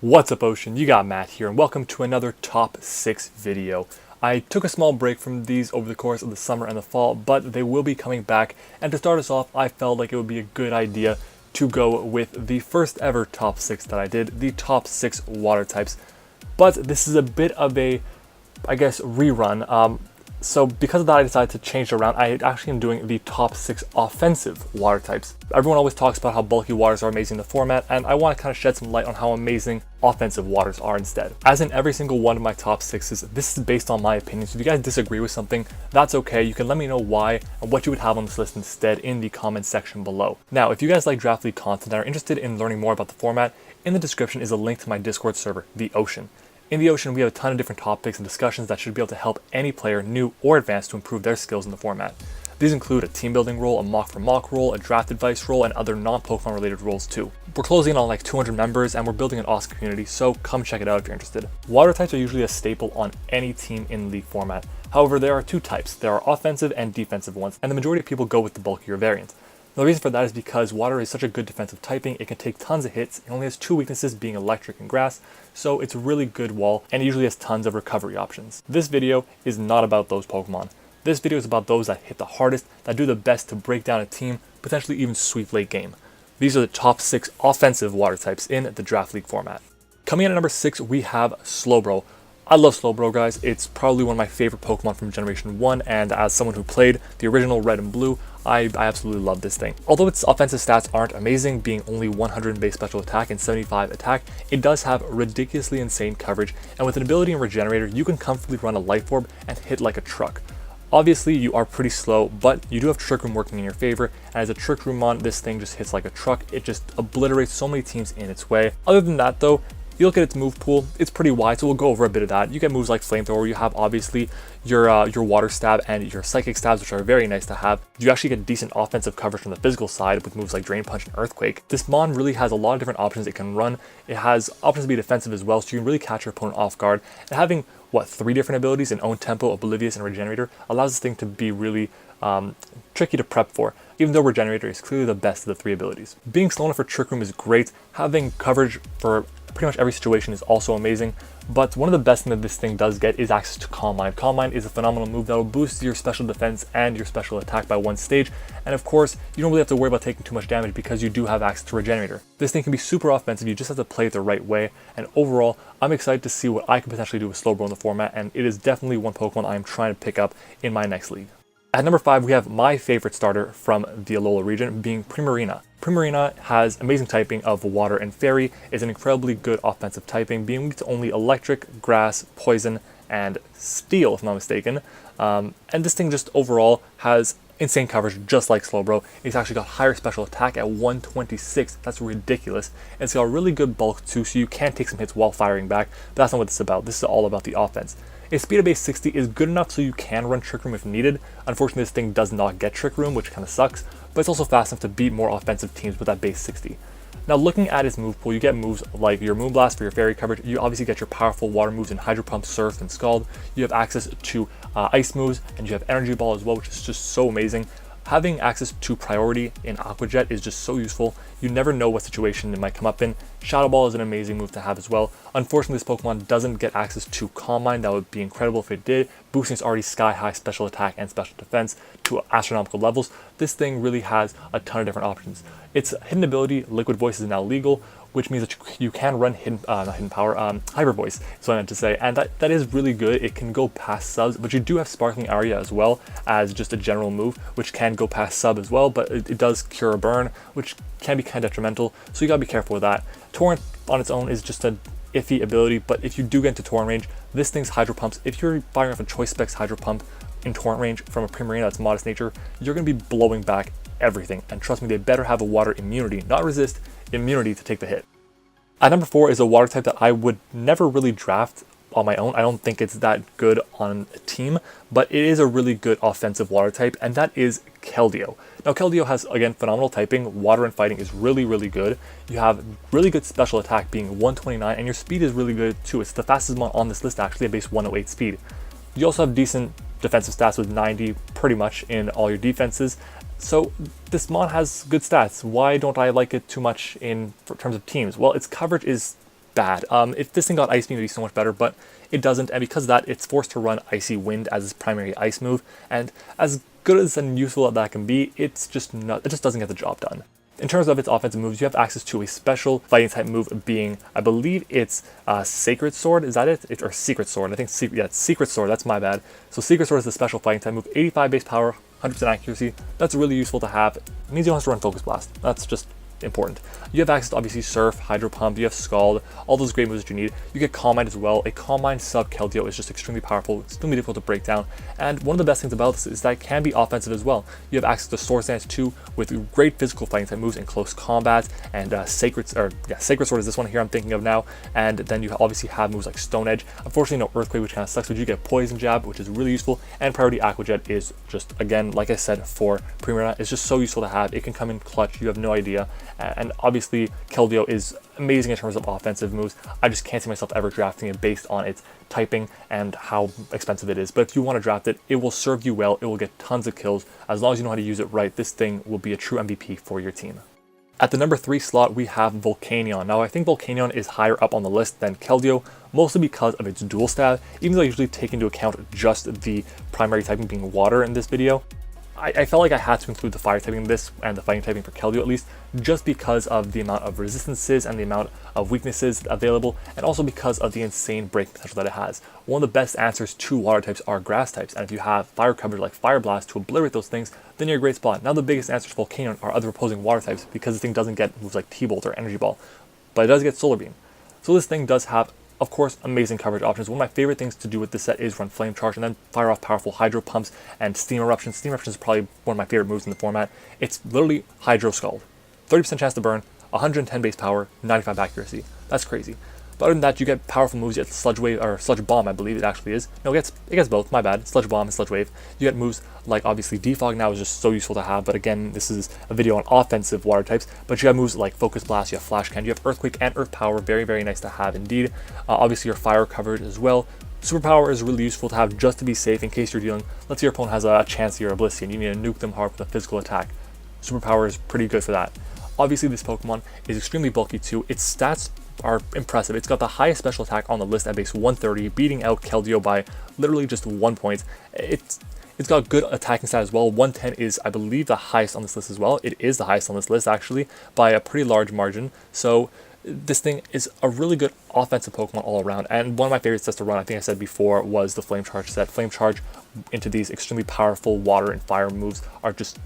What's up, Ocean? You got Matt here, and welcome to another top 6 video. I took a small break from these over the course of the summer and the fall, but they will be coming back, and to start us off, I felt like it would be a good idea to go with the first ever top 6 that I did, the top 6 water types. But this is a bit of a, I guess, rerun. So because of that, I decided to change it around. I actually am doing the top 6 offensive water types. Everyone always talks about how bulky waters are amazing in the format, and I want to kind of shed some light on how amazing offensive waters are instead. As in every single one of my top 6s, this is based on my opinion, so if you guys disagree with something, that's okay. You can let me know why and what you would have on this list instead in the comment section below. Now, if you guys like Draft League content and are interested in learning more about the format, in the description is a link to my Discord server, The Ocean. In The Ocean, we have a ton of different topics and discussions that should be able to help any player, new or advanced, to improve their skills in the format. These include a team building role, a mock for mock role, a draft advice role, and other non-Pokemon related roles too. We're closing in on like 200 members, and we're building an awesome community, so come check it out if you're interested. Water types are usually a staple on any team in League format. However, there are two types. There are offensive and defensive ones, and the majority of people go with the bulkier variant. The reason for that is because water is such a good defensive typing, it can take tons of hits, it only has 2 weaknesses being electric and grass, so it's a really good wall, and it usually has tons of recovery options. This video is not about those Pokemon. This video is about those that hit the hardest, that do the best to break down a team, potentially even sweep late game. These are the top 6 offensive water types in the Draft League format. Coming in at number 6, we have Slowbro. I love Slowbro, guys. It's probably one of my favorite Pokemon from Generation 1, and as someone who played the original Red and Blue, I absolutely love this thing. Although its offensive stats aren't amazing, being only 100 in base special attack and 75 attack, it does have ridiculously insane coverage, and with an ability in Regenerator, you can comfortably run a Life Orb and hit like a truck. Obviously, you are pretty slow, but you do have Trick Room working in your favor, and as a Trick Room mon, this thing just hits like a truck. It just obliterates so many teams in its way. Other than that though, you look at its move pool, it's pretty wide, so we'll go over a bit of that. You get moves like Flamethrower, you have obviously your Water Stab and your Psychic Stabs, which are very nice to have. You actually get decent offensive coverage from the physical side with moves like Drain Punch and Earthquake. This mon really has a lot of different options it can run. It has options to be defensive as well, so you can really catch your opponent off guard. And having, 3 different abilities in Own Tempo, Oblivious, and Regenerator allows this thing to be really tricky to prep for, even though Regenerator is clearly the best of the 3 abilities. Being slow enough for Trick Room is great. Having coverage for pretty much every situation is also amazing, but one of the best things that this thing does get is access to Calm Mind. Calm Mind is a phenomenal move that will boost your special defense and your special attack by 1 stage, and of course, you don't really have to worry about taking too much damage because you do have access to Regenerator. This thing can be super offensive, you just have to play it the right way, and overall, I'm excited to see what I can potentially do with Slowbro in the format, and it is definitely one Pokemon I'm trying to pick up in my next league. At number 5, we have my favorite starter from the Alola region, being Primarina. Primarina has amazing typing of Water and Fairy, is an incredibly good offensive typing, being weak to only Electric, Grass, Poison, and Steel, if I'm not mistaken. And this thing just overall has insane coverage, just like Slowbro. It's actually got higher special attack at 126, that's ridiculous. And it's got a really good bulk too, so you can take some hits while firing back, but that's not what this is about. This is all about the offense. Its speed of base 60 is good enough so you can run Trick Room if needed. Unfortunately, this thing does not get Trick Room, which kind of sucks, but it's also fast enough to beat more offensive teams with that base 60. Now, looking at its move pool, you get moves like your Moonblast for your Fairy coverage. You obviously get your powerful water moves in Hydro Pump, Surf, and Scald. You have access to ice moves, and you have Energy Ball as well, which is just so amazing. Having access to priority in Aqua Jet is just so useful. You never know what situation it might come up in. Shadow Ball is an amazing move to have as well. Unfortunately, this Pokemon doesn't get access to Calm Mind. That would be incredible if it did, boosting its already sky-high special attack and special defense to astronomical levels. This thing really has a ton of different options. Its hidden ability, Liquid Voice, is now legal, which means that you can run Hyper Voice, is what I meant to say, and that is really good. It can go past subs, but you do have Sparkling Aria as well as just a general move, which can go past sub as well, but it does cure a burn, which can be kind of detrimental, so you gotta be careful with that. Torrent on its own is just an iffy ability, but if you do get into Torrent range, this thing's Hydro Pumps, if you're firing off a Choice Specs Hydro Pump in Torrent range from a Primarina that's Modest Nature, you're gonna be blowing back everything, and trust me, they better have a water immunity, not resist, immunity to take the hit. At number 4 is a water type that I would never really draft on my own. I don't think it's that good on a team, but it is a really good offensive water type, and that is Keldeo. Now, Keldeo has, again, phenomenal typing. Water and fighting is really, really good. You have really good special attack being 129, and your speed is really good too. It's the fastest one on this list, actually, at base 108 speed. You also have decent defensive stats with 90 pretty much in all your defenses. So this mon has good stats. Why don't I like it too much in terms of teams? Well, its coverage is bad. If this thing got Ice Beam, it would be so much better, but it doesn't, and because of that, it's forced to run Icy Wind as its primary ice move, and as good as and useful as that can be, it just doesn't get the job done. In terms of its offensive moves, you have access to a special fighting type move being, I believe it's Sacred Sword, is that it? Or Secret Sword, I think, it's Secret Sword, that's my bad. So Secret Sword is the special fighting type move, 85 base power, 100% accuracy. That's really useful to have. It means you don't have to run Focus Blast. That's just important. You have access to obviously Surf, Hydro Pump, you have Scald, all those great moves that you need. You get Calm Mind as well. A Calm Mind sub Keldeo is just extremely powerful, extremely difficult to break down, and one of the best things about this is that it can be offensive as well. You have access to Sword Stance too, with great physical fighting type moves in close combat, and Sacred Sword is this one here I'm thinking of now, and then you obviously have moves like Stone Edge. Unfortunately no Earthquake, which kind of sucks, but you get Poison Jab, which is really useful, and Priority Aqua Jet is just, again, like I said, for Marina, it's just so useful to have. It can come in clutch, you have no idea, and obviously Keldeo is amazing in terms of offensive moves. I just can't see myself ever drafting it based on its typing and how expensive it is. But if you want to draft it, it will serve you well. It will get tons of kills. As long as you know how to use it right, this thing will be a true MVP for your team. At the number 3 slot, we have Volcanion. Now, I think Volcanion is higher up on the list than Keldeo, mostly because of its dual stab, even though I usually take into account just the primary typing being water in this video. I felt like I had to include the fire typing in this and the fighting typing for Calvillo at least, just because of the amount of resistances and the amount of weaknesses available, and also because of the insane breaking potential that it has. One of the best answers to water types are grass types, and if you have fire coverage like Fire Blast to obliterate those things, then you're a great spot. Now the biggest answers for Volcanion are other opposing water types, because this thing doesn't get moves like T-Bolt or Energy Ball, but it does get Solar Beam. So this thing does have, of course, amazing coverage options. One of my favorite things to do with this set is run Flame Charge and then fire off powerful Hydro Pumps and Steam Eruption. Steam Eruption is probably one of my favorite moves in the format. It's literally Hydro Scald. 30% chance to burn, 110 base power, 95 accuracy. That's crazy. But other than that, you get powerful moves. You get Sludge Wave, or Sludge Bomb, I believe it actually is. No, it gets both, my bad. Sludge Bomb and Sludge Wave. You get moves like, obviously, Defog now is just so useful to have, but again, this is a video on offensive water types. But you have moves like Focus Blast, you have Flash Cannon, you have Earthquake and Earth Power, very, very nice to have indeed. Obviously, your fire coverage as well. Superpower is really useful to have just to be safe in case you're dealing, let's say your opponent has a chance you're Oblivion, you need to nuke them hard with a physical attack. Superpower is pretty good for that. Obviously, this Pokemon is extremely bulky too. Its stats are impressive. It's got the highest special attack on the list at base 130, beating out Keldeo by literally just 1 point. It's got good attacking stat as well. 110 is, I believe, the highest on this list as well. It is the highest on this list, actually, by a pretty large margin. So this thing is a really good offensive Pokemon all around. And one of my favorite sets to run, I think I said before, was the Flame Charge set. Flame Charge into these extremely powerful water and fire moves are just,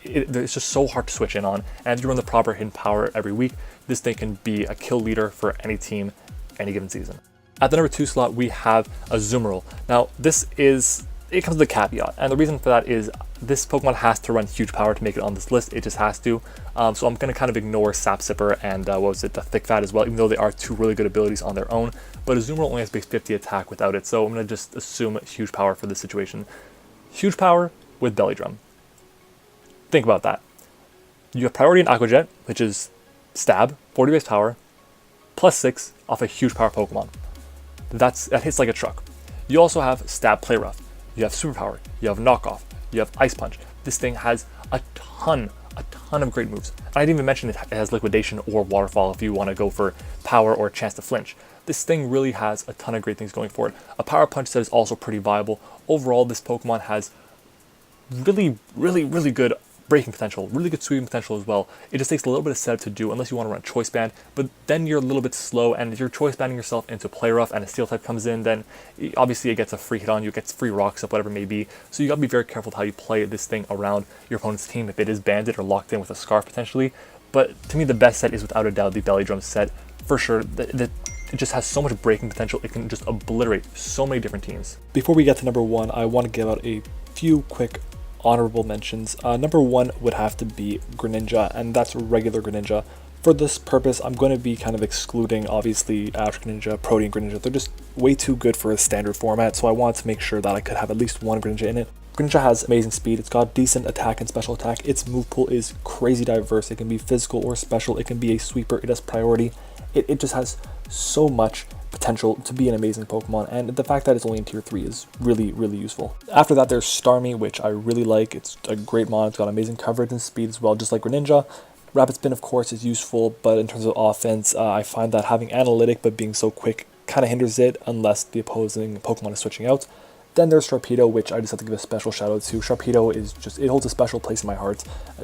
it's just so hard to switch in on. And if you run the proper hidden power every week, this thing can be a kill leader for any team, any given season. At the number 2 slot, we have Izumo. Now, it comes with a caveat, and the reason for that is this Pokemon has to run huge power to make it on this list. It just has to. So I'm going to kind of ignore Sap Sipper and the Thick Fat as well, even though they are 2 really good abilities on their own. But Izumo only has base 50 attack without it, so I'm going to just assume huge power for this situation. Huge power with Belly Drum. Think about that. You have Priority and Aqua Jet, which is Stab, 40 base power, +6 off a huge power Pokemon. That hits like a truck. You also have Stab Play Rough. You have Superpower. You have Knockoff. You have Ice Punch. This thing has a ton of great moves. And I didn't even mention it has Liquidation or Waterfall if you want to go for power or a chance to flinch. This thing really has a ton of great things going for it. A Power Punch set is also pretty viable. Overall, this Pokemon has really good breaking potential, really good sweeping potential as well. It just takes a little bit of setup to do unless you want to run Choice Band, but then you're a little bit slow, and if you're Choice Banding yourself into Play Rough and a Steel type comes in, then obviously it gets a free hit on you, it gets free rocks up, whatever it may be. So you gotta be very careful with how you play this thing around your opponent's team if it is banded or locked in with a Scarf potentially. But to me, the best set is without a doubt the Belly Drum set, for sure. It just has so much breaking potential, it can just obliterate so many different teams. Before we get to number 1, I want to give out a few quick honorable mentions. Number 1 would have to be Greninja, and that's regular Greninja. For this purpose, I'm going to be kind of excluding, obviously, Ash Greninja, Protean Greninja. They're just way too good for a standard format, so I wanted to make sure that I could have at least one Greninja in it. Greninja has amazing speed, it's got decent attack and special attack, its move pool is crazy diverse, it can be physical or special, it can be a sweeper, it has priority, it just has so much potential to be an amazing Pokemon, and the fact that it's only in tier 3 is really, really useful. After that, there's Starmie, which I really like. It's a great mon. It's got amazing coverage and speed as well, just like Greninja. Rapid Spin, of course, is useful, but in terms of offense, I find that having Analytic but being so quick kind of hinders it unless the opposing Pokemon is switching out. Then there's Sharpedo, which I just have to give a special shout out to. Sharpedo is just, it holds a special place in my heart.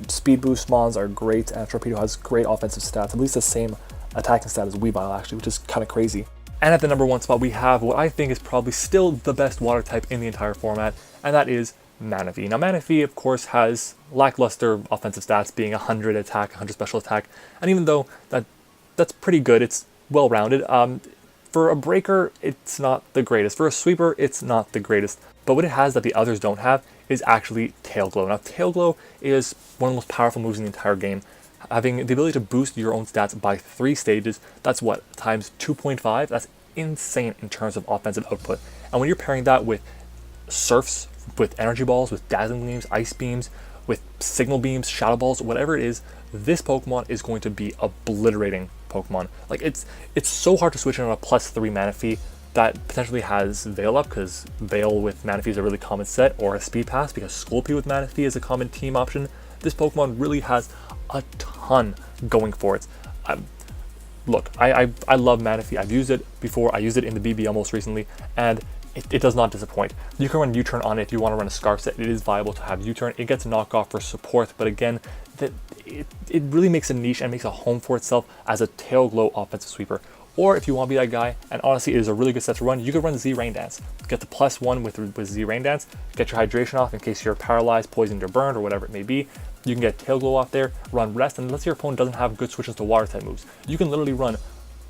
Speed boost mons are great, and Sharpedo has great offensive stats, at least the same attacking stat as Weavile actually, which is kind of crazy. And at the number 1 spot, we have what I think is probably still the best water type in the entire format, and that is Manaphy. Now Manaphy, of course, has lackluster offensive stats, being 100 attack, 100 special attack, and even though that's pretty good, it's well-rounded. For a breaker, it's not the greatest. For a sweeper, it's not the greatest. But what it has that the others don't have is actually Tail Glow. Now, Tail Glow is one of the most powerful moves in the entire game. Having the ability to boost your own stats by 3 stages, that's what, times 2.5? That's insane in terms of offensive output. And when you're pairing that with Surfs, with Energy Balls, with Dazzling Gleams, Ice Beams, with Signal Beams, Shadow Balls, whatever it is, this Pokemon is going to be obliterating Pokemon. Like, it's so hard to switch in on a +3 Manaphy that potentially has Veil up, because Veil with Manaphy is a really common set, or a Speed Pass because Scolpy with Manaphy is a common team option. This Pokemon really has a ton going for it. Look, I love Manaphy. I've used it before. I used it in the BBL most recently, and it does not disappoint. You can run U-Turn on it if you want to run a Scarf set. It is viable to have U-Turn. It gets knockoff for support, but again, it really makes a niche and makes a home for itself as a Tail Glow offensive sweeper. Or if you want to be that guy, and honestly it is a really good set to run, you could run Z Rain Dance. Get the +1 with Z Rain Dance, get your hydration off in case you're paralyzed, poisoned, or burned, or whatever it may be. You can get Tail Glow off there, run Rest, and let's say your opponent doesn't have good switches to water type moves. You can literally run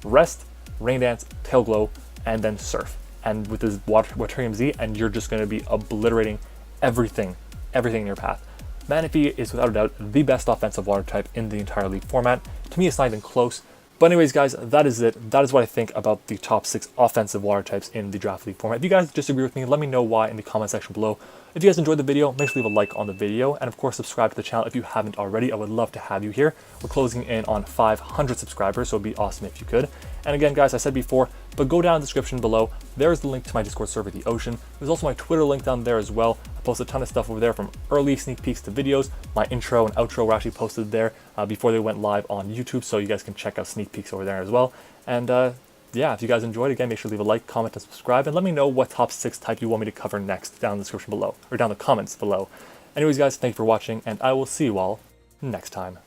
Rest, Rain Dance, Tail Glow, and then Surf. And with this Waterium Z, and you're just going to be obliterating everything in your path. Manaphy is without a doubt the best offensive water type in the entire league format. To me, it's not even close. But anyways, guys, that is it. That is what I think about the top 6 offensive water types in the Draft League format. If you guys disagree with me, let me know why in the comment section below. If you guys enjoyed the video, make sure to leave a like on the video, and of course subscribe to the channel if you haven't already. I would love to have you here. We're closing in on 500 subscribers, so it'd be awesome if you could. And again, guys, I said before, but go down in the description below. There's the link to my Discord server, The Ocean. There's also my Twitter link down there as well. I post a ton of stuff over there, from early sneak peeks to videos. My intro and outro were actually posted there before they went live on YouTube, so you guys can check out sneak peeks over there as well. And yeah, if you guys enjoyed, again, make sure to leave a like, comment, and subscribe, and let me know what top 6 type you want me to cover next down in the description below, or down in the comments below. Anyways, guys, thank you for watching, and I will see you all next time.